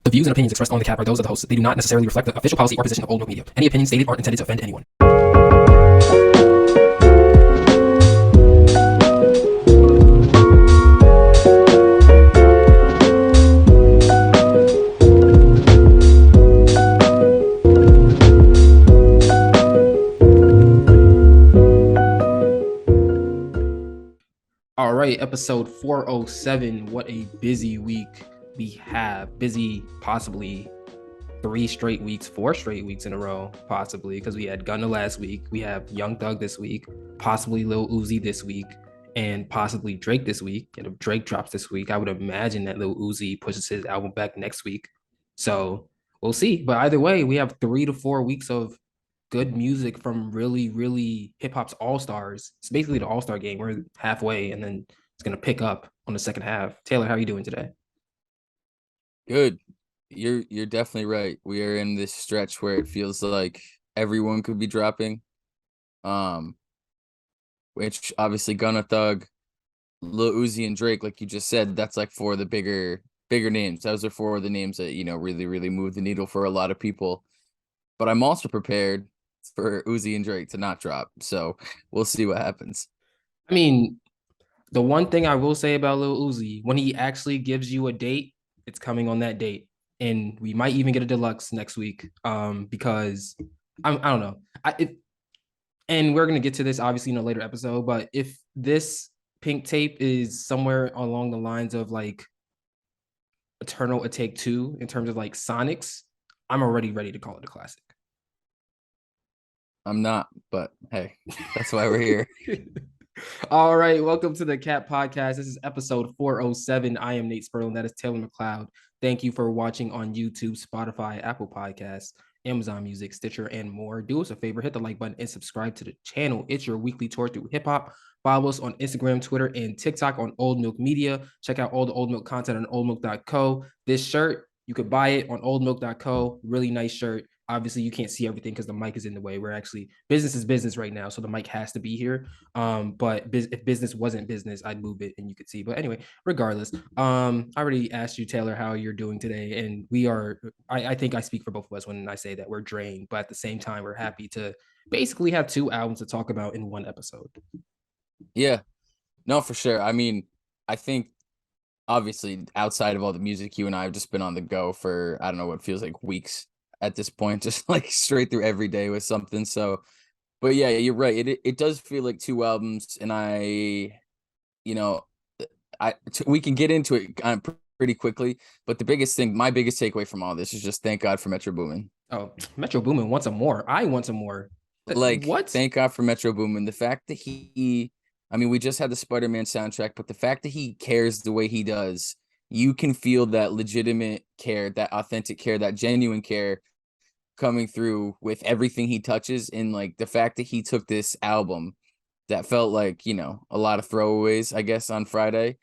The views and opinions expressed on the cap are those of the hosts. They do not necessarily reflect the official policy or position of OldMilk Media. Any opinions stated aren't intended to offend anyone. All right, episode 407. What a busy week we have. Busy, possibly 4 straight weeks in a row, possibly, because we had Gunna last week. We have Young Thug this week, possibly Lil Uzi this week, and possibly Drake this week. And if Drake drops this week, I would imagine that Lil Uzi pushes his album back next week. So we'll see. But either way, we have 3 to 4 weeks of good music from really, really hip hop's all stars. It's basically the all-star game. We're halfway, and then it's gonna pick up on the second half. Taylor, how are you doing today? Good. You're definitely right. We are in this stretch where it feels like everyone could be dropping. Which obviously Gunna, Thug, Lil Uzi, and Drake, like you just said, that's like for the bigger names. Those are for the names that, really, really move the needle for a lot of people. But I'm also prepared for Uzi and Drake to not drop. So we'll see what happens. I mean, the one thing I will say about Lil Uzi, when he actually gives you a date, it's coming on that date. And we might even get a deluxe next week. Because I don't know. And we're gonna get to this obviously in a later episode, but if this pink tape is somewhere along the lines of like Eternal a Take Two in terms of like Sonics, I'm already ready to call it a classic. I'm not, but hey, that's why we're here. All right, welcome to the Cat Podcast. This is episode 407. I am Nate Spurlin. That is Taylor McLeod. Thank you for watching on YouTube, Spotify, Apple Podcasts, Amazon Music, Stitcher, and more. Do us a favor, hit the like button and subscribe to the channel. It's your weekly tour through hip hop. Follow us on Instagram, Twitter, and TikTok on Old Milk Media. Check out all the Old Milk content on oldmilk.co. This shirt, you could buy it on oldmilk.co. Really nice shirt. Obviously, you can't see everything because the mic is in the way. We're actually business is business right now, so the mic has to be here. But if business wasn't business, I'd move it and you could see. But anyway, regardless, I already asked you, Taylor, how you're doing today, and we are. I think I speak for both of us when I say that we're drained, but at the same time, we're happy to basically have 2 albums to talk about in one episode. Yeah, no, for sure. I mean, I think obviously outside of all the music, you and I have just been on the go for, I don't know, what feels like weeks at this point, just like straight through every day with something. So, but yeah, you're right. It does feel like 2 albums, and you know, we can get into it pretty quickly. But my biggest takeaway from all this is just thank God for Metro Boomin. Oh, Metro Boomin wants some more. I want some more. Like, What? thank God for Metro Boomin. The fact that I mean, we just had the Spider-Man soundtrack, but the fact that he cares the way he does, you can feel that legitimate care, that authentic care, that genuine care coming through with everything he touches. And like the fact that he took this album that felt like, a lot of throwaways, I guess, on Friday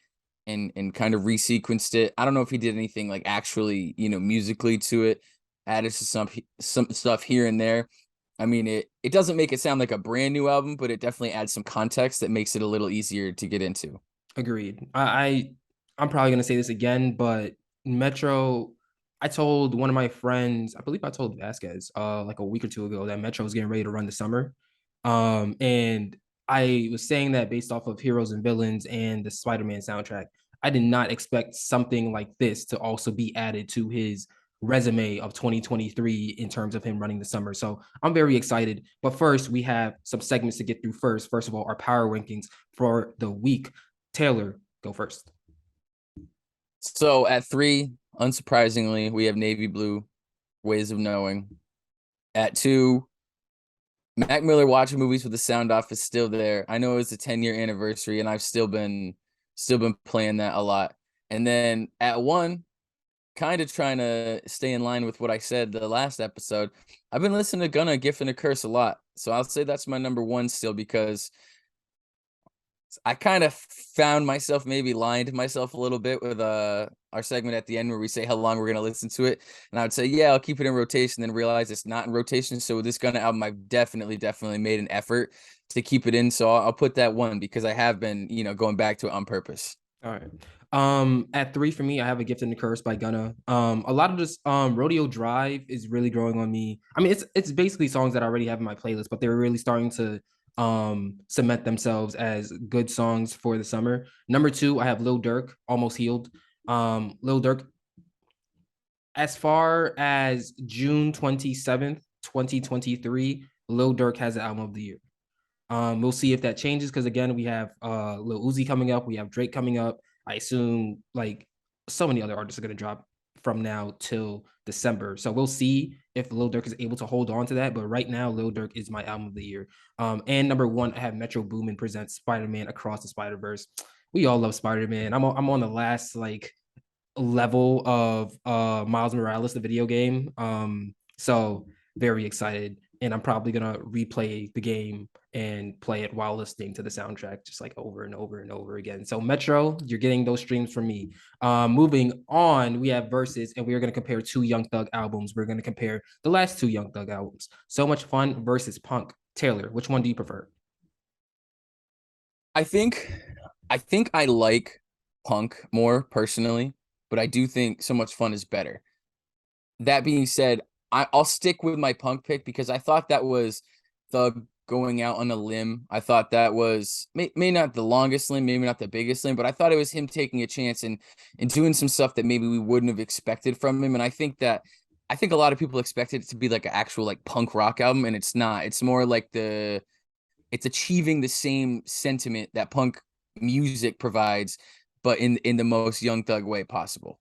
and kind of resequenced it. I don't know if he did anything like actually, musically to it, added to some stuff here and there. I mean, it doesn't make it sound like a brand new album, but it definitely adds some context that makes it a little easier to get into. Agreed. I'm probably gonna say this again, but Metro. I told one of my friends, I believe I told Vasquez, like a week or 2 ago, that Metro was getting ready to run the summer. And I was saying that based off of Heroes and Villains and the Spider-Man soundtrack. I did not expect something like this to also be added to his resume of 2023 in terms of him running the summer. So I'm very excited. But first, we have some segments to get through first. First of all, our power rankings for the week. Taylor, go first. So at 3, unsurprisingly, we have Navy Blue, Ways of Knowing. At 2, Mac Miller Watching Movies with the Sound Off is still there. I know it's a 10-year anniversary, and I've still been playing that a lot. And then at 1, kind of trying to stay in line with what I said the last episode, I've been listening to Gunna, Gift and a Curse a lot. So I'll say that's my number 1 still, because I kind of found myself maybe lying to myself a little bit with our segment at the end where we say how long we're going to listen to it. And I would say, yeah, I'll keep it in rotation, then realize it's not in rotation. So with this Gunna album, I've definitely made an effort to keep it in. So I'll put that 1 because I have been, going back to it on purpose. All right. At 3 for me, I have A Gift and the Curse by Gunna. A lot of this Rodeo Drive is really growing on me. I mean, it's basically songs that I already have in my playlist, but they're really starting to cement themselves as good songs for the summer. Number 2, I have Lil Durk, Almost Healed. Lil Durk, as far as June 27th, 2023, Lil Durk has the album of the year. We'll see if that changes because again, we have Lil Uzi coming up, we have Drake coming up. I assume like so many other artists are gonna drop from now till December. So we'll see if Lil Durk is able to hold on to that. But right now, Lil Durk is my album of the year. And number 1, I have Metro Boomin presents Spider-Man Across the Spider-Verse. We all love Spider-Man. I'm on the last like level of Miles Morales, the video game. So very excited. And I'm probably gonna replay the game and play it while listening to the soundtrack, just like over and over and over again. So Metro, you're getting those streams from me. Moving on, we have Versus, and we are gonna compare 2 Young Thug albums. We're gonna compare the last 2 Young Thug albums. So Much Fun versus Punk. Taylor, which one do you prefer? I think I like Punk more personally, but I do think So Much Fun is better. That being said, I'll stick with my Punk pick because I thought that was Thug going out on a limb. I thought that was may not the longest limb, maybe not the biggest limb, but I thought it was him taking a chance and doing some stuff that maybe we wouldn't have expected from him. And I think a lot of people expected it to be like an actual like punk rock album, and it's not. It's more like it's achieving the same sentiment that punk music provides, but in the most Young Thug way possible.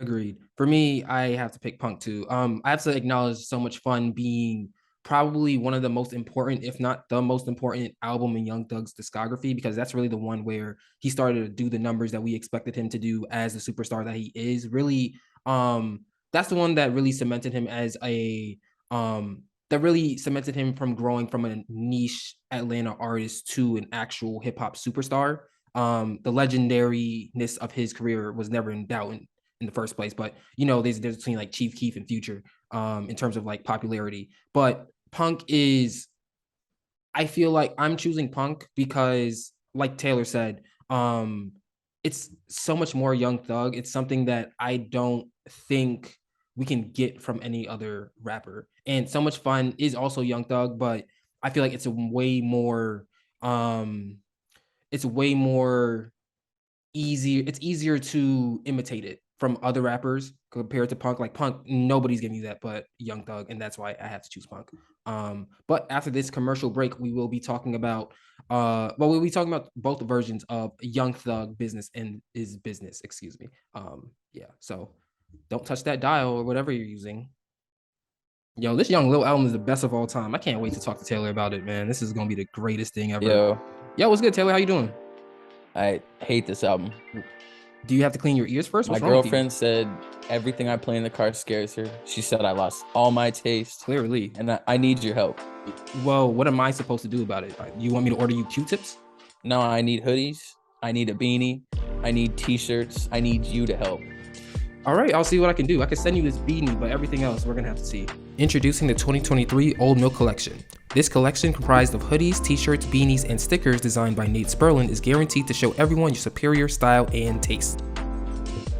Agreed. For me, I have to pick Punk too. I have to acknowledge So Much Fun being probably one of the most important, if not the most important album in Young Thug's discography, because that's really the one where he started to do the numbers that we expected him to do as the superstar that he is. Really, that's the one that really cemented him as a that really cemented him from growing from a niche Atlanta artist to an actual hip hop superstar. The legendariness of his career was never in doubt in the first place. But you know, there's between like Chief Keef and Future in terms of like popularity. But Punk is, I feel like I'm choosing Punk because, like Taylor said, it's so much more Young Thug. It's something that I don't think we can get from any other rapper. And So Much Fun is also Young Thug, but I feel like um it's way more easier. It's easier to imitate it from other rappers compared to Punk. Like Punk, nobody's giving you that but Young Thug, and that's why I have to choose Punk. But after this commercial break, we will be talking about we'll be talking about both versions of Young Thug Business and Is Business, excuse me. Yeah, so don't touch that dial or whatever you're using. Yo, this Young Lil album is the best of all time. I can't wait to talk to Taylor about it, man. This is gonna be the greatest thing ever. Yo, Yo, what's good, Taylor? How you doing? I hate this album. Do you have to clean your ears first? My What's wrong with you? girlfriend said everything I play in the car scares her. She said I lost all my taste, Clearly. and I need your help. Well, what am I supposed to do about it? You want me to order you Q-tips? No, I need hoodies. I need a beanie. I need t-shirts. I need you to help. All right, I'll see what I can do. I can send you this beanie, but everything else we're gonna have to see. Introducing the 2023 Old Milk Collection. This collection, comprised of hoodies, t-shirts, beanies, and stickers designed by Nate Sperlin, is guaranteed to show everyone your superior style and taste.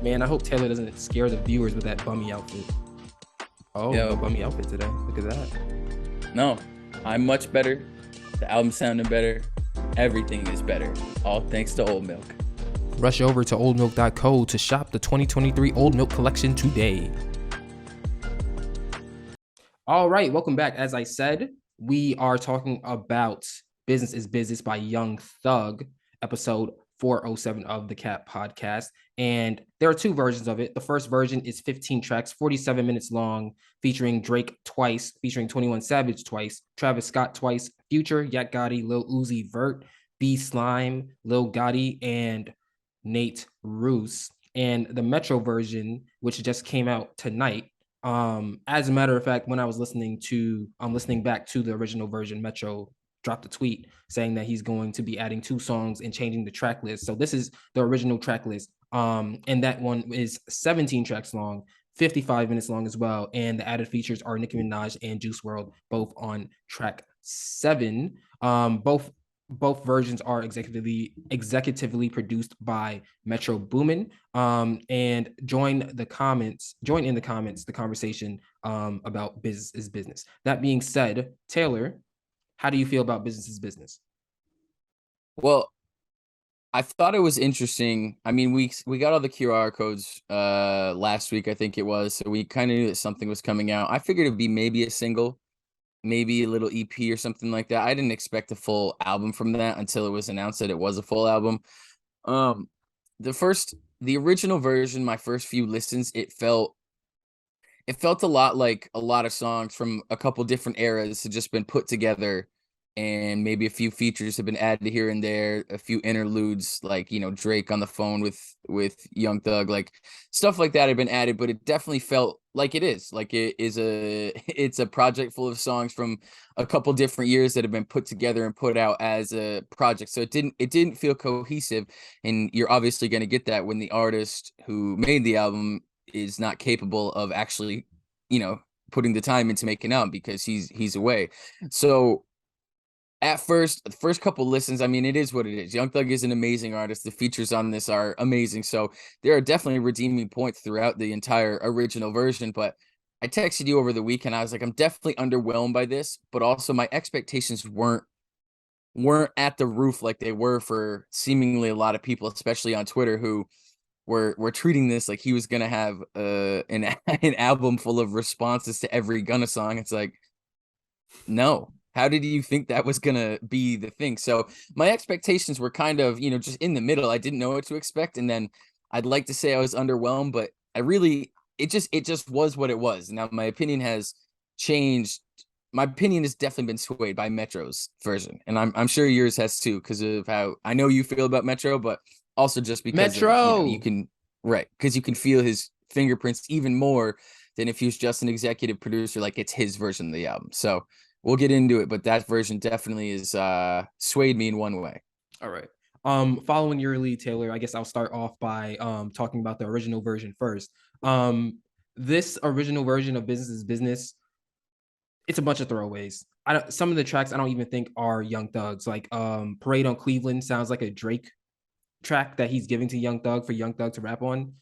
Man, I hope Taylor doesn't scare the viewers with that bummy outfit. Oh, Yo. no bummy outfit today. Look at that. No, I'm much better. The album sounded better. Everything is better. All thanks to Old Milk. Rush over to oldmilk.co to shop the 2023 Old Milk Collection today. All right, welcome back. As I said, we are talking about Business is Business by Young Thug, episode 407 of the Cat Podcast. And there are 2 versions of it. The first version is 15 tracks, 47 minutes long, featuring Drake twice, featuring 21 Savage twice, Travis Scott twice, Future, Yak Gotti, Lil Uzi Vert, B Slime, Lil Gotti, and Nate Roos. And the Metro version, which just came out tonight. As a matter of fact, when I was listening back to the original version, Metro dropped a tweet saying that he's going to be adding 2 songs and changing the track list. So this is the original track list. And that one is 17 tracks long, 55 minutes long as well. And the added features are Nicki Minaj and Juice WRLD, both on track 7. Both both versions are executively produced by Metro Boomin. And join in the comments the conversation about business is business. That being said, Taylor, how do you feel about business is business? Well, I thought it was interesting. I mean, we got all the QR codes last week, I think it was. So we kind of knew that something was coming out. I figured it'd be maybe a single, maybe a little EP or something like that. I didn't expect a full album from that until it was announced that it was a full album. Um, the original version, my first few listens, it felt a lot like a lot of songs from a couple different eras had just been put together, and maybe a few features have been added here and there, a few interludes like, Drake on the phone with Young Thug, like stuff like that had been added, but it definitely felt like it's a project full of songs from a couple different years that have been put together and put out as a project. So it didn't feel cohesive, and you're obviously going to get that when the artist who made the album is not capable of actually, putting the time into making out because he's away. So at first, the first couple listens, I mean, it is what it is. Young Thug is an amazing artist. The features on this are amazing. So there are definitely redeeming points throughout the entire original version. But I texted you over the weekend. I was like, I'm definitely underwhelmed by this, but also my expectations weren't at the roof like they were for seemingly a lot of people, especially on Twitter, who were treating this like he was gonna have an an album full of responses to every Gunna song. It's like, no. How did you think that was gonna be the thing? So my expectations were kind of, just in the middle. I didn't know what to expect, and then I'd like to say I was underwhelmed, but it just was what it was. Now my opinion has changed. My opinion has definitely been swayed by Metro's version, and I'm sure yours has too, because of how I know you feel about Metro, but also just because of, you Metro. can, right, because you can feel his fingerprints even more than if he was just an executive producer, like it's his version of the album. So we'll get into it, but that version definitely is swayed me in one way. All right. Following your lead, Taylor, I guess I'll start off by talking about the original version first. This original version of Business is Business, it's a bunch of throwaways. Some of the tracks I don't even think are Young Thugs. Like Parade on Cleveland sounds like a Drake track that he's giving to Young Thug for Young Thug to rap on.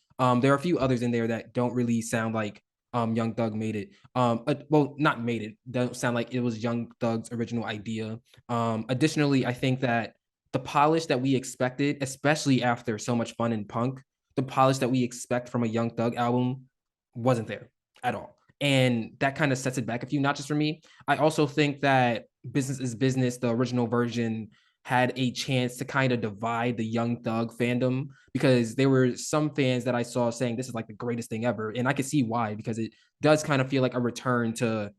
There are a few others in there that don't really sound like Young Thug made it. Well, not made it. Don't sound like it was Young Thug's original idea. Additionally, I think that the polish that we expected, especially after So Much Fun and Punk, the polish that we expect from a Young Thug album wasn't there at all. And that kind of sets it back a few notches for me. I also think that Business is Business, the original version, had a chance to kind of divide the Young Thug fandom, because there were some fans that I saw saying this is like the greatest thing ever. And I could see why, because it does kind of feel like a return to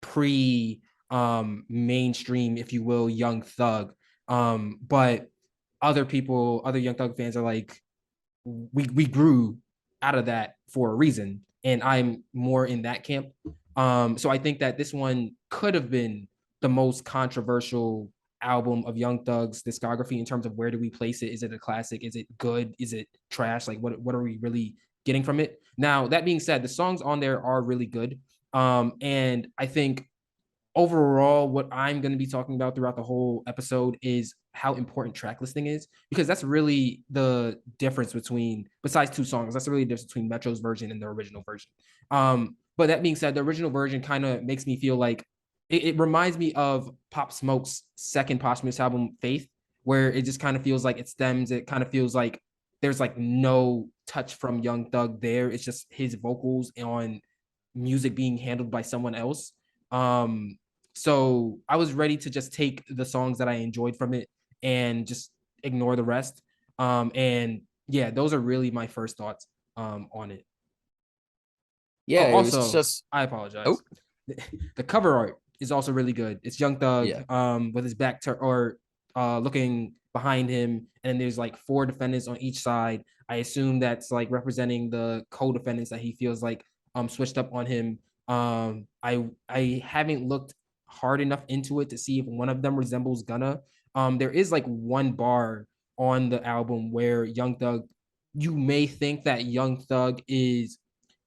pre mainstream, if you will, Young Thug. But other Young Thug fans are like, we grew out of that for a reason, and I'm more in that camp. So I think that this one could have been the most controversial album of Young Thug's discography in terms of where do we place it? Is it a classic? Is it good? Is it trash? Like what are we really getting from it? Now, that being said, the songs on there are really good. And I think overall, what I'm going to be talking about throughout the whole episode is how important track listing is, because that's really the difference between, besides two songs, that's really the difference between Metro's version and the original version. But that being said, the original version kind of makes me feel like it reminds me of Pop Smoke's second posthumous album, Faith, where it just kind of feels like it stems. It kind of feels like there's like no touch from Young Thug there. It's just his vocals on music being handled by someone else. Um, so I was ready to just take the songs that I enjoyed from it and just ignore the rest. And yeah, those are really my first thoughts on it. Oh, Yeah, it was also, just, I oh, apologize. The cover art is also really good. It's Young yeah. Thug with his back to or looking behind him, and there's like four defendants on each side. I assume that's like representing the co-defendants that he feels like switched up on him. I haven't looked hard enough into it to see if one of them resembles Gunna. There is like one bar on the album where Young Thug, you may think that Young Thug is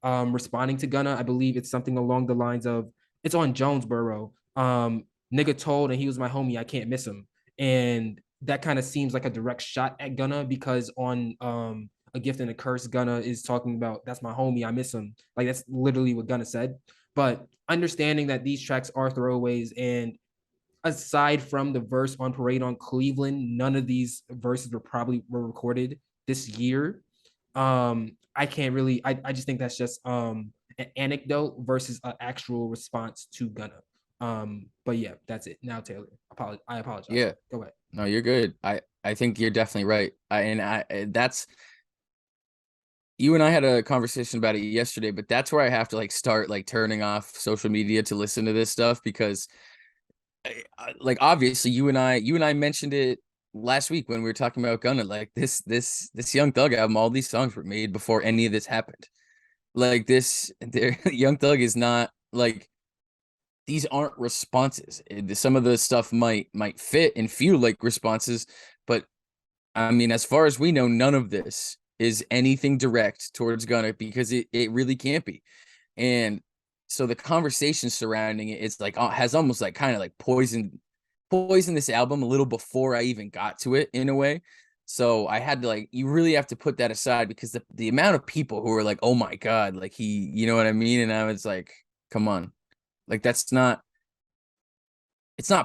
responding to Gunna. I believe it's something along the lines of, it's on Jonesboro. Nigga told, and he was my homie, I can't miss him. and that kind of seems like a direct shot at Gunna because on A Gift and a Curse, Gunna is talking about that's my homie, I miss him. Like that's literally what Gunna said. But understanding that these tracks are throwaways, and aside from the verse on Parade on Cleveland, none of these verses were recorded this year. I can't really. I just think that's just an anecdote versus an actual response to Gunna. But yeah, that's it. Now Taylor, I apologize. Yeah. Go ahead. No, you're good. I think you're definitely right. That's you and I had a conversation about it yesterday, but that's where I have to like start like turning off social media to listen to this stuff because like obviously you and I mentioned it last week when we were talking about Gunna. Like this Young Thug album, all these songs were made before any of this happened. Like Young Thug is not like these aren't responses. Some of the stuff might fit and feel like responses, but I mean, as far as we know, none of this is anything direct towards Gunna because it really can't be. And so the conversation surrounding it is like has almost like kind of like poisoned this album a little before I even got to it in a way. So I had to like you really have to put that aside because the amount of people who were like, oh my God, like you know what I mean? And I was like, come on. Like it's not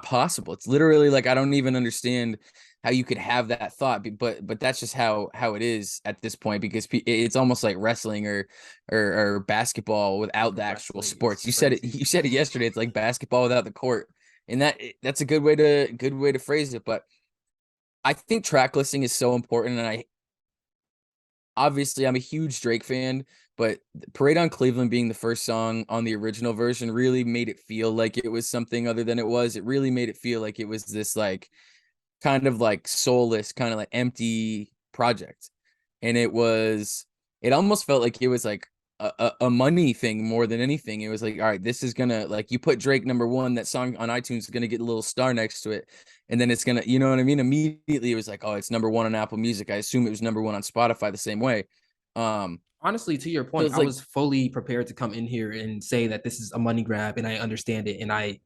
possible. It's literally like I don't even understand how you could have that thought, but that's just how it is at this point because it's almost like wrestling or basketball without the actual Wrestling sports. is You said it. crazy. You said it yesterday. It's like basketball without the court, and that's a good way to phrase it. But I think track listing is so important, and I obviously I'm a huge Drake fan, but Parade on Cleveland being the first song on the original version really made it feel like it was something other than it was. It really made it feel like it was this like kind of like soulless, kind of like empty project. And it almost felt like it was like a money thing more than anything. It was like, all right, this is gonna like you put Drake number one, that song on iTunes is gonna get a little star next to it, and then it's gonna, you know what I mean? Immediately it was like, oh, it's number one on Apple Music. I assume it was number one on Spotify the same way. Um, Honestly, to your so point, it's I like, was fully prepared to come in here and say that this is a money grab, and I understand it, and I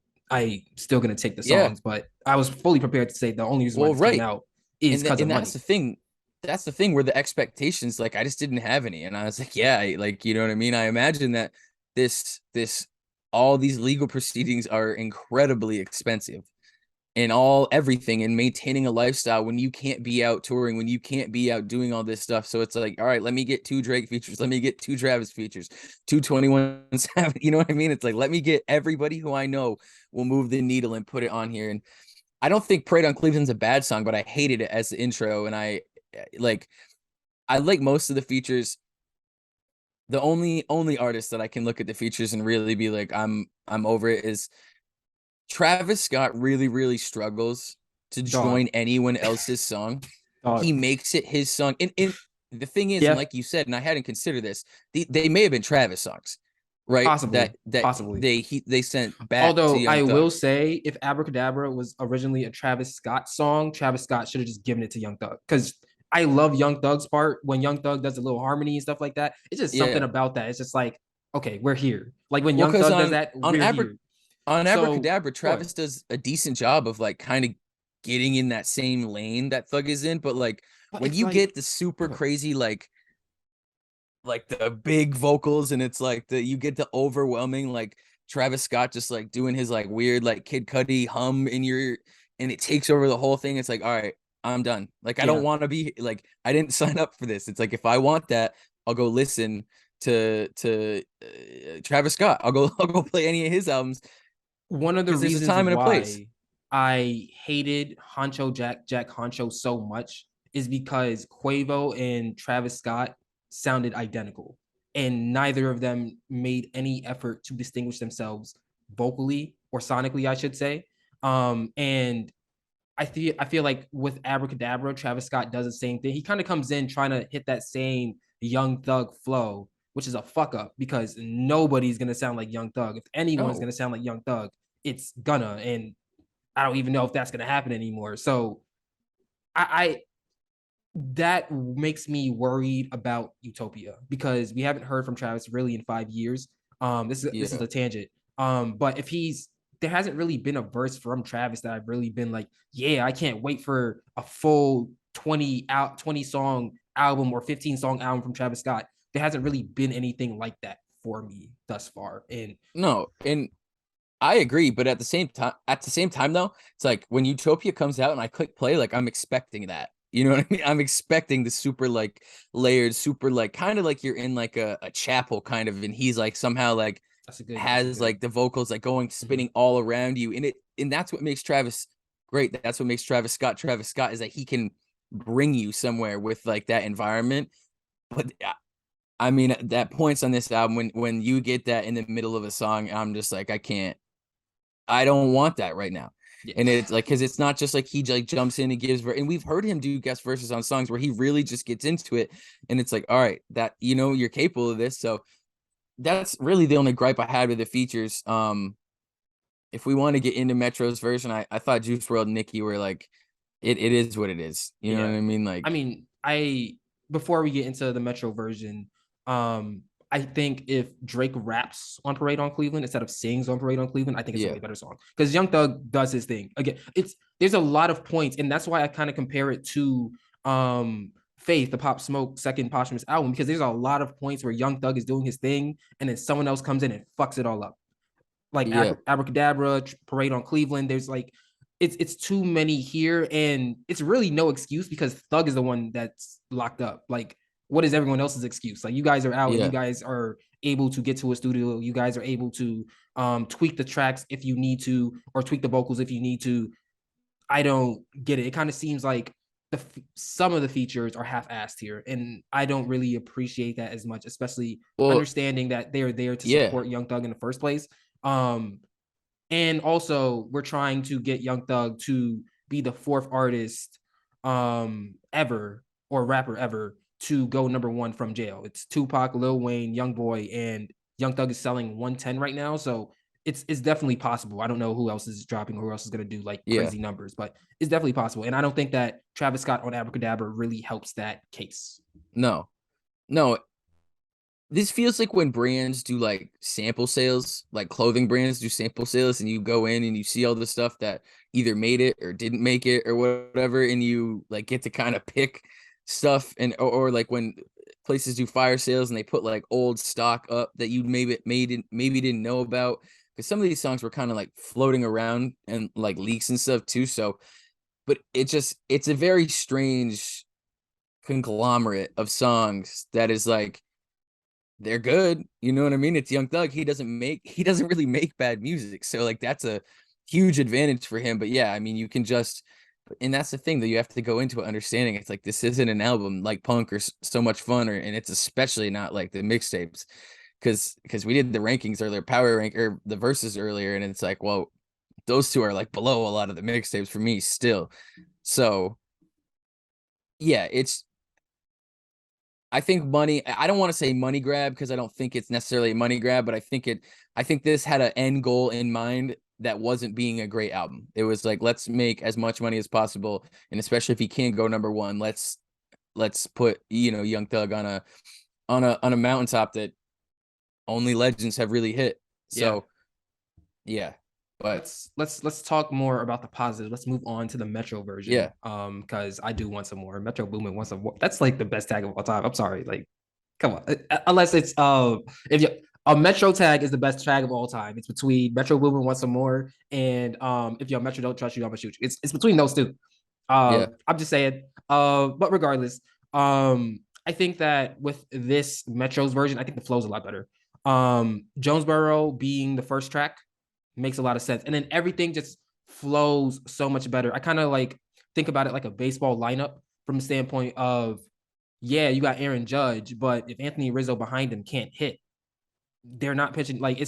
still gonna take the yeah, songs, but I was fully prepared to say the only reason why well, this came right. out is because of And that's money. the thing. That's the thing where the expectations, like I just didn't have any. And I was like, yeah, like you know what I mean? I imagine that this all these legal proceedings are incredibly expensive and all everything and maintaining a lifestyle when you can't be out touring, when you can't be out doing all this stuff. So it's like, all right, let me get two Drake features, let me get two Travis features, two 21 Savage, you know what I mean? It's like, let me get everybody who I know will move the needle and put it on here. And I don't think Parade on Cleveland's a bad song, but I hated it as the intro. And like I like most of the features. The only artist that I can look at the features and really be like, I'm over it is Travis Scott really struggles to Dog, join anyone else's song. He dog. makes it his song. And the thing is, and Yeah, like you said, and I hadn't considered this, they may have been Travis songs, right? possibly, That possibly. they sent back to Although Young I will Thug. say, if Abracadabra was originally a Travis Scott song, Travis Scott should have just given it to Young Thug. Because I love Young Thug's part when Young Thug does a little harmony and stuff like that. It's just something Yeah. about that. It's just like, okay, we're here. Like when Well, Young because Thug does that, on we're Aber here. on So Abracadabra, go ahead. Travis does a decent job of like kind of getting in that same lane that Thug is in, but like But when it's you like, get the super go ahead. crazy like the big vocals and it's like you get the overwhelming like Travis Scott just like doing his like weird like Kid Cudi hum in your and it takes over the whole thing. It's like, all right, I'm done. Like I don't Yeah. want to be like I didn't sign up for this. It's like if I want that, I'll go listen to Travis Scott. I'll go play any of his albums One of the because there's a reasons time and a place. why I hated Jack Honcho so much is because Quavo and Travis Scott sounded identical, and neither of them made any effort to distinguish themselves vocally or sonically, I should say. And I feel like with Abracadabra, Travis Scott does the same thing. He kind of comes in trying to hit that same Young Thug flow, which is a fuck up because nobody's gonna sound like Young Thug. If anyone's No. gonna sound like Young Thug, it's gonna, and I don't even know if that's gonna happen anymore. So I that makes me worried about Utopia because we haven't heard from Travis really in 5 years. This is Yeah. a tangent. But if he's there hasn't really been a verse from Travis that I've really been like, yeah, I can't wait for a full 20 song album or 15 song album from Travis Scott. There hasn't really been anything like that for me thus far. And No, and I agree, but at the same time though, it's like when Utopia comes out and I click play, like I'm expecting that. You know what I mean? I'm expecting the super like layered, super like kind of like you're in like a chapel kind of, and he's like somehow like that's a has good like the vocals like going mhm. spinning all around you. And that's what makes Travis great. That's what makes Travis Scott is that he can bring you somewhere with like that environment. But I mean, that points on this album when you get that in the middle of a song, I'm just like, I don't want that right now. Yeah. And it's like, because it's not just like he like jumps in and gives, and we've heard him do guest verses on songs where he really just gets into it. And it's like, all right, that, you're capable of this. So that's really the only gripe I had with the features. If we want to get into Metro's version, I thought Juice WRLD and Nicki were like, it is what it is. You know Yeah. what I mean? I Like, mean, I before we get into the Metro version, I think if Drake raps on Parade on Cleveland instead of sings on Parade on Cleveland, I think it's a yeah, way better song. Because Young Thug does his thing. Again, there's a lot of points, and that's why I kind of compare it to Faith, the Pop Smoke second posthumous album, because there's a lot of points where Young Thug is doing his thing, and then someone else comes in and fucks it all up. Like yeah, Abracadabra, Parade on Cleveland. There's like it's too many here, and it's really no excuse because Thug is the one that's locked up. Like, what is everyone else's excuse? Like, you guys are out and you yeah. guys are able to get to a studio. You guys are able to tweak the tracks if you need to, or tweak the vocals if you need to. I don't get it. It kind of seems like some of the features are half-assed here, and I don't really appreciate that as much, especially Well, understanding that they are there to yeah, support Young Thug in the first place. Um, and also we're trying to get Young Thug to be the fourth artist ever or rapper ever to go number one from jail. It's Tupac, Lil Wayne, Young Boy, and Young Thug is selling 110 right now. So it's definitely possible. I don't know who else is dropping or who else is gonna do like yeah. crazy numbers, but it's definitely possible. And I don't think that Travis Scott on Abracadabra really helps that case. No, no. This feels like when brands do like sample sales, like clothing brands do sample sales, and you go in and you see all the stuff that either made it or didn't make it or whatever, and you like get to kind of pick stuff, and or like when places do fire sales and they put like old stock up that you maybe didn't know about, because some of these songs were kind of like floating around and like leaks and stuff too. So, but it's a very strange conglomerate of songs that is like they're good. You know what I mean? It's Young Thug. He doesn't really make bad music. So like that's a huge advantage for him. But yeah, I mean, you can just, and that's the thing that you have to go into it understanding. It's like this isn't an album like Punk or So Much Fun, and it's especially not like the mixtapes, because we did the rankings earlier, power rank or the verses earlier, and it's like, well, those two are like below a lot of the mixtapes for me still. So yeah, I think money, I don't want to say money grab because I don't think it's necessarily a money grab, but I think this had an end goal in mind that wasn't being a great album. It was like, let's make as much money as possible. And especially if he can't go number one, let's put, Young Thug on a mountaintop that only legends have really hit. Yeah. So yeah, but Let's talk more about the positive. Let's move on to the Metro yeah, version. Because I do want some more. Metro Boomin wants some more. That's like the best tag of all time. I'm sorry. Like, come on. Unless it's if you a Metro tag is the best tag of all time. It's between Metro Boomin wants some more and if your Metro don't trust you, I'm gonna shoot you. It's between those two. yeah, I'm just saying. But regardless, I think that with this Metro's version, I think the flow's a lot better. Jonesboro being the first track makes a lot of sense. And then everything just flows so much better. I kind of like think about it like a baseball lineup from the standpoint of, yeah, you got Aaron Judge, but if Anthony Rizzo behind him can't hit, they're not pitching. Like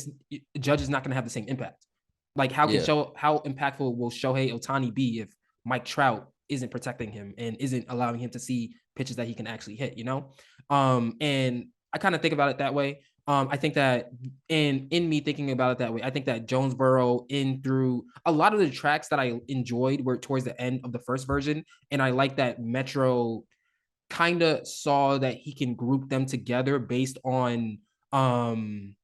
Judge is not going to have the same impact. Like yeah, how impactful will Shohei Otani be if Mike Trout isn't protecting him and isn't allowing him to see pitches that he can actually hit, you know? And I kind of think about it that way. I think that in me thinking about it that way, I think that Jonesboro in through a lot of the tracks that I enjoyed were towards the end of the first version. And I like that Metro kind of saw that he can group them together um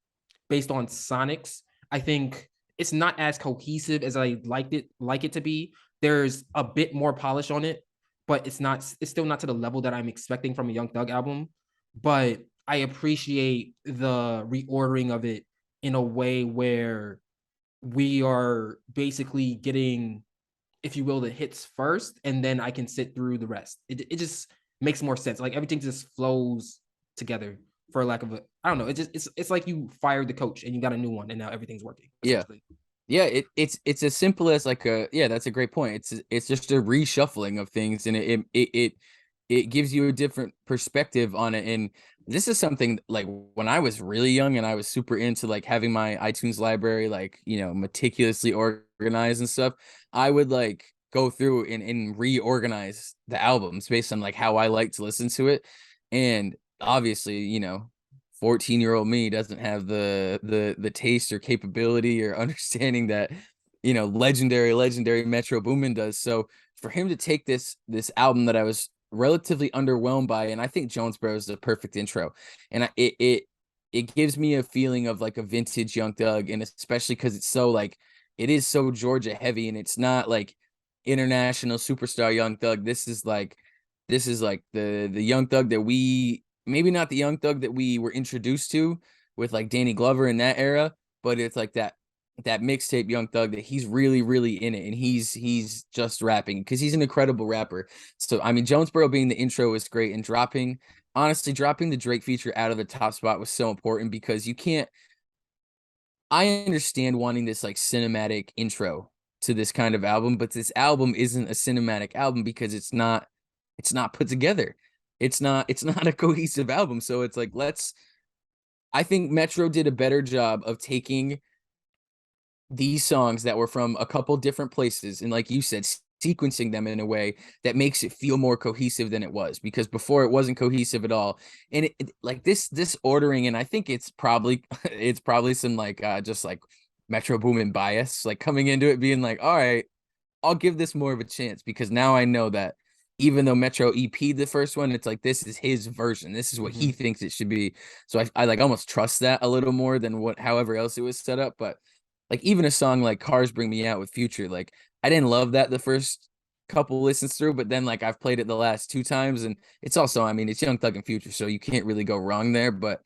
based on Sonics. I think it's not as cohesive as I like it to be. There's a bit more polish on it, but it's still not to the level that I'm expecting from a Young Thug album. But I appreciate the reordering of it in a way where we are basically getting, if you will, the hits first, and then I can sit through the rest. It just makes more sense. Like everything just flows together, for lack of a, I don't know. It's like you fired the coach and you got a new one, and now everything's working Yeah. essentially. Yeah, it's as simple as like a yeah, that's a great point. It's just a reshuffling of things, and it gives you a different perspective on it. And this is something like when I was really young and I was super into like having my iTunes library like, meticulously organized and stuff, I would like go through and reorganize the albums based on like how I like to listen to it. And obviously, 14-year-old me doesn't have the taste or capability or understanding that legendary Metro Boomin does. So for him to take this album that I was relatively underwhelmed by, and I think Jonesboro is the perfect intro, and it gives me a feeling of like a vintage Young Thug, and especially because it's so like it is so Georgia heavy, and it's not like international superstar Young Thug. This is like the Young Thug that we, maybe not the Young Thug that we were introduced to with like Danny Glover in that era, but it's like that mixtape Young Thug that he's really in it, and he's just rapping because he's an incredible rapper. So I mean, Jonesboro being the intro was great, and honestly dropping the Drake feature out of the top spot was so important because you can't. I understand wanting this like cinematic intro to this kind of album, but this album isn't a cinematic album because it's not put together. It's not a cohesive album. So it's like I think Metro did a better job of taking these songs that were from a couple different places and, like you said, sequencing them in a way that makes it feel more cohesive than it was, because before it wasn't cohesive at all. And like this ordering, and I think it's probably it's probably some like just like Metro Boomin bias, like coming into it being like, all right, I'll give this more of a chance because now I know that even though Metro EP'd the first one, it's like this is his version. This is what he thinks it should be. So I like almost trust that a little more than however else it was set up. But like even a song like Cars Bring Me Out with Future, like I didn't love that the first couple listens through, but then like I've played it the last two times, and it's also, I mean, it's Young Thug and Future, so you can't really go wrong there. But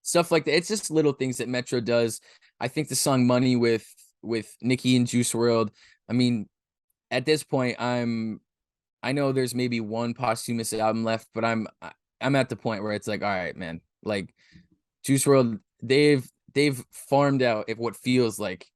stuff like that, it's just little things that Metro does. I think the song Money with Nicki and Juice World, I mean, at this point, I know there's maybe one posthumous album left, but I'm at the point where it's like, all right, man, like Juice World, they've farmed out if what feels like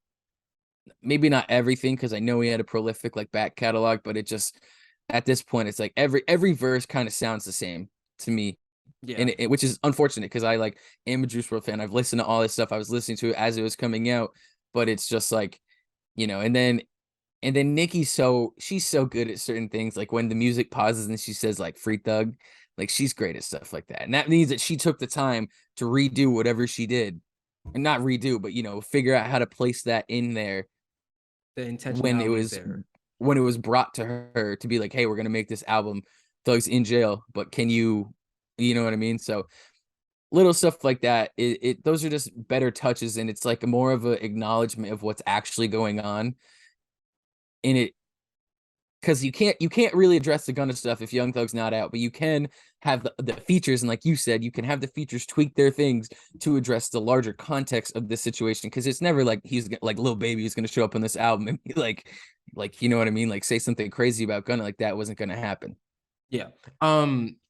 maybe not everything, because I know he had a prolific like back catalog, but it just at this point it's like every verse kind of sounds the same to me. Yeah. And which is unfortunate because I like am a Juice World fan. I've listened to all this stuff. I was listening to it as it was coming out, but it's just like, and then she's so good at certain things. Like when the music pauses and she says like free thug, like she's great at stuff like that. And that means that she took the time to redo whatever she did. And not redo, but figure out how to place that in there The when it intentionality is was there. when it was brought to her to be like, hey, we're gonna make this album. Thug's in jail, but can you know what I mean? So little stuff like that. Those are just better touches, and it's like more of an acknowledgement of what's actually going on in it, because you can't really address the Gunna stuff if Young Thug's not out, but you can have the features, and like you said, you can have the features tweak their things to address the larger context of this situation, because it's never like he's like Lil Baby is going to show up on this album and be like you know what I mean, like say something crazy about Gunna, like that wasn't going to happen. Yeah.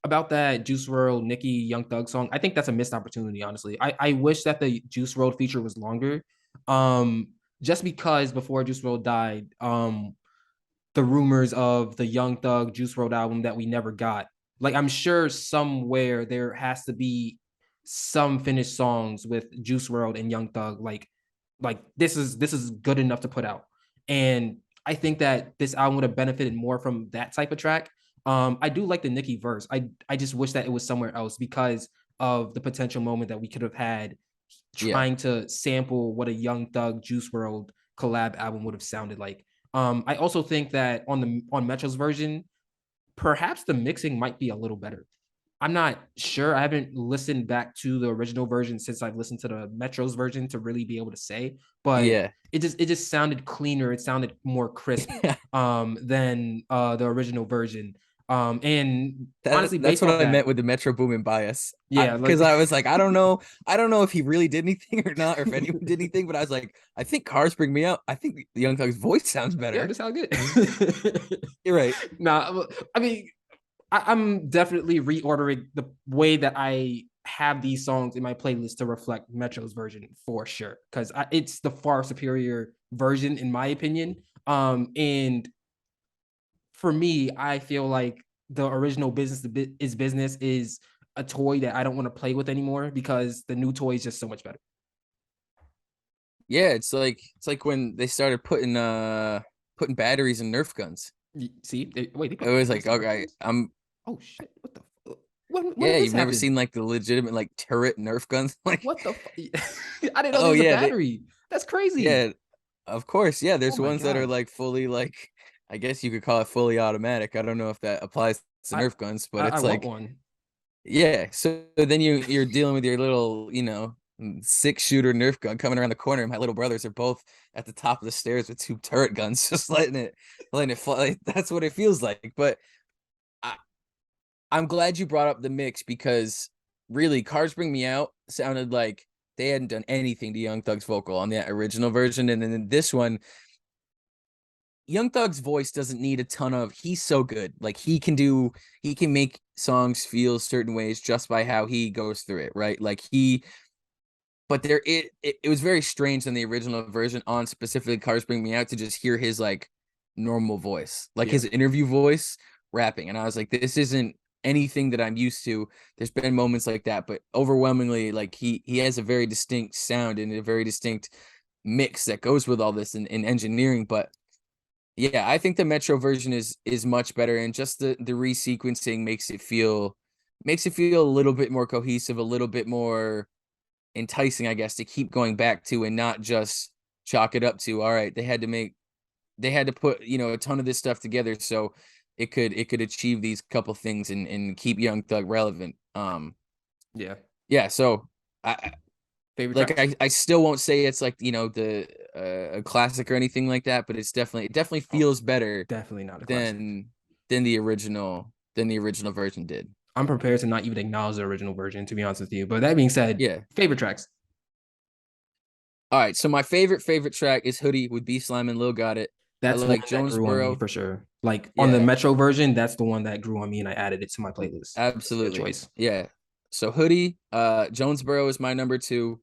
About that Juice World, Nicki, Young Thug song, I think that's a missed opportunity, honestly. I wish that the Juice World feature was longer. Um, just because before Juice World died, the rumors of the Young Thug Juice World album that we never got. Like I'm sure somewhere there has to be some finished songs with Juice World and Young Thug. Like this is good enough to put out. And I think that this album would have benefited more from that type of track. I do like the Nicki verse. I just wish that it was somewhere else because of the potential moment that we could have had Yeah. trying to sample what a Young Thug Juice World collab album would have sounded like. I also think that on Metro's version, perhaps the mixing might be a little better. I'm not sure. I haven't listened back to the original version since I've listened to the Metro's version to really be able to say, but Yeah. it just sounded cleaner. It sounded more crisp than the original version. And honestly, That's based what off I that, meant with the Metro Boomin bias. yeah, like Because I was like, I don't know if he really did anything or not, or if anyone did anything, but I was like, I think Cars Bring Me Out. I think the Young Thug's voice sounds yeah, better. this sounds good. You're right. Nah, I mean, I'm definitely reordering the way that I have these songs in my playlist to reflect Metro's version for sure, because it's the far superior version in my opinion. And for me, I feel like the original business is a toy that I don't want to play with anymore because the new toy is just so much better. Yeah, it's like when they started putting batteries in Nerf guns. See, wait, they It put was batteries like, in Nerf okay, guns? I'm Oh shit! What the? When yeah, did this you've never happen? seen like the legitimate like turret Nerf guns? Like, What the? I didn't know there oh was a yeah, battery. That's crazy. yeah, of course, yeah. Oh There's my ones that are god. like fully like, I guess you could call it fully automatic. I don't know if that applies to I Nerf guns, but I it's want like, one. yeah. So then you're dealing with your little, 6-shooter Nerf gun coming around the corner. My little brothers are both at the top of the stairs with two turret guns, just letting it fly. Like, that's what it feels like. But I, I'm glad you brought up the mix because really, Cars Bring Me Out sounded like they hadn't done anything to Young Thug's vocal on that original version, and then in this one, Young Thug's voice doesn't need a ton of. He's so good. Like he can make songs feel certain ways just by how he goes through it, right? Like but it was very strange in the original version on specifically Cars Bring Me Out to just hear his like normal voice, like Yeah. his interview voice rapping. And I was like, this isn't anything that I'm used to. There's been moments like that, but overwhelmingly, like he has a very distinct sound and a very distinct mix that goes with all this in engineering. But yeah, I think the Metro version is much better, and just the resequencing makes it feel a little bit more cohesive, a little bit more enticing, I guess, to keep going back to and not just chalk it up to, all right, they had to put, a ton of this stuff together so it could achieve these couple things and keep Young Thug relevant. Yeah. Yeah, so I Favorite like tracks? I still won't say it's like, the a classic or anything like that, but it definitely Oh, feels better definitely not a classic. than the original version did. I'm prepared to not even acknowledge the original version, to be honest with you. But that being said, Yeah. favorite tracks. All right, so my favorite track is Hoodie with B Slime and Lil Got It. I That's one like that grew on me Jonesboro. for sure. Like on the Yeah, Metro version, that's the one that grew on me, and I added it to my playlist. It's a good absolutely. choice. Yeah. So Hoodie, Jonesboro is my number two.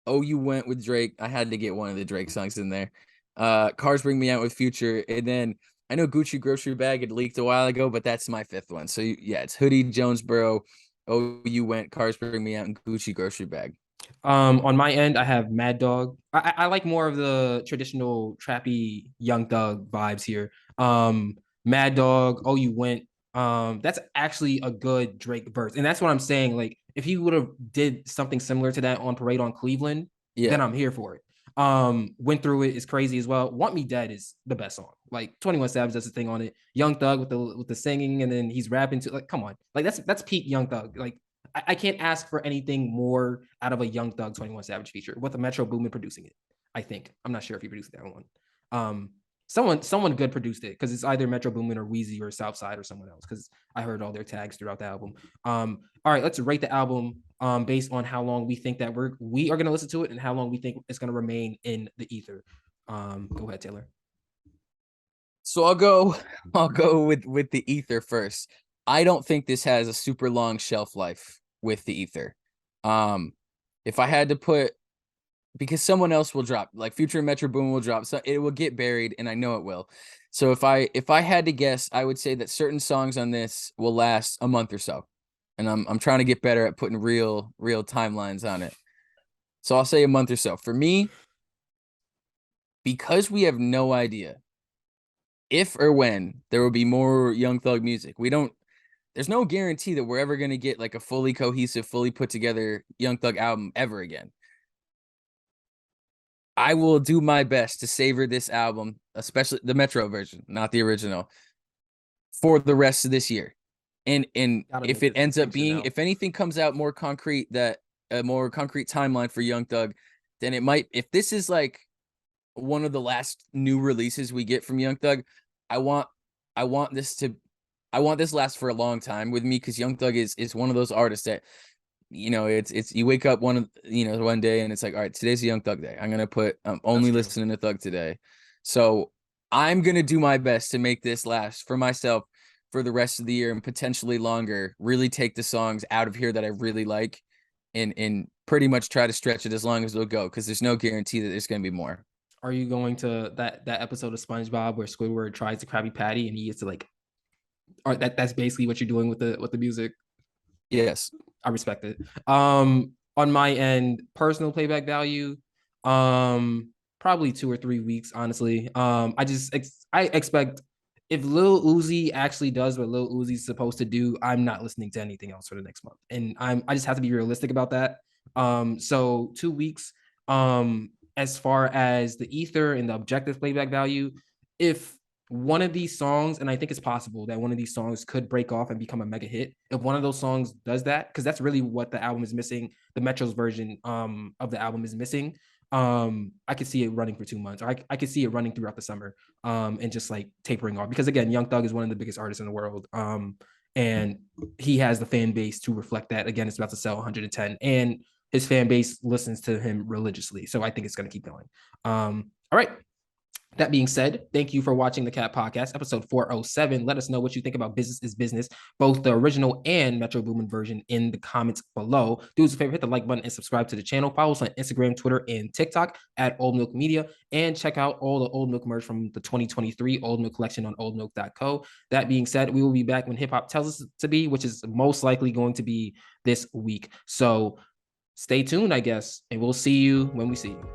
Oh, you went with Drake. I had to get one of the Drake songs in there. Cars Bring Me Out with Future, and then I know Gucci Grocery Bag had leaked a while ago, but that's my fifth one. So yeah, it's Hoodie, Jonesboro, Oh You Went, Cars Bring Me Out, and Gucci Grocery Bag. On my end, I have Mad Dog. I like more of the traditional trappy Young Thug vibes here. Mad Dog, Oh You Went. That's actually a good Drake verse, and that's what I'm saying. Like, if he would have did something similar to that on Parade on Cleveland, then Yeah, I'm here for it. Went Through It is crazy as well. Want Me Dead is the best song. Like 21 Savage does the thing on it. Young Thug with the singing, and then he's rapping to, like, come on, like that's peak Young Thug. Like I can't ask for anything more out of a Young Thug 21 Savage feature with a Metro Boomin producing it. I think. I'm not sure if he produced that one. Um, someone good produced it because it's either Metro Boomin or Wheezy or Southside or someone else because I heard all their tags throughout the album. All right, let's rate the album based on how long we think that we are gonna listen to it and how long we think it's gonna remain in the ether. Go ahead, Taylor. so I'll go with the Ether first. I don't think this has a super long shelf life with the Ether. Um, if I had to put because someone else will drop, like Future and Metro Boom will drop, so it will get buried, and I know it will. So if I had to guess, I would say that certain songs on this will last a month or so, and I'm trying to get better at putting real timelines on it. So I'll say a month or so. For me, because we have no idea if or when there will be more Young Thug music. We don't there's no guarantee that we're ever going to get like a fully cohesive, fully put together Young Thug album ever again. I will do my best to savor this album, especially the Metro version, not the original, for the rest of this year. And Gotta if make it this ends up distinction being, now. if anything comes out more concrete, that a more concrete timeline for Young Thug, then it might, if this is like one of the last new releases we get from Young Thug, I want I want this to I want this last for a long time with me, because Young Thug is one of those artists that, it's you wake up one day and it's like, all right, today's a Young Thug day. I'm That's only true. listening to Thug today. So I'm gonna do my best to make this last for myself for the rest of the year and potentially longer. Really take the songs out of here that I really like, and pretty much try to stretch it as long as it'll go, because there's no guarantee that there's gonna be more. Are you going to that episode of SpongeBob where Squidward tries the Krabby Patty and he gets to like, or that's basically what you're doing with the music? Yes. I respect it. On my end, personal playback value, probably 2 or 3 weeks, honestly. I expect if Lil Uzi actually does what Lil Uzi's supposed to do, I'm not listening to anything else for the next month, and I just have to be realistic about that. So 2 weeks. As far as the ether and the objective playback value, if one of these songs, and I think it's possible that one of these songs could break off and become a mega hit. If one of those songs does that, because that's really what the album is missing, the Metro's version of the album is missing. I could see it running for 2 months, or I could see it running throughout the summer, and just like tapering off. Because again, Young Thug is one of the biggest artists in the world. And he has the fan base to reflect that. Again, it's about to sell 110, and his fan base listens to him religiously. So I think it's going to keep going. All right. That being said, thank you for watching the Cat Podcast, episode 407. Let us know what you think about Business is Business, both the original and Metro Boomin version, in the comments below. Do us a favor, hit the like button and subscribe to the channel. Follow us on Instagram, Twitter, and TikTok at OldMilk Media. And check out all the Old Milk merch from the 2023 Old Milk collection on oldmilk.co. That being said, we will be back when hip hop tells us to be, which is most likely going to be this week. So stay tuned, I guess, and we'll see you when we see you.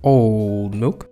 Old Milk.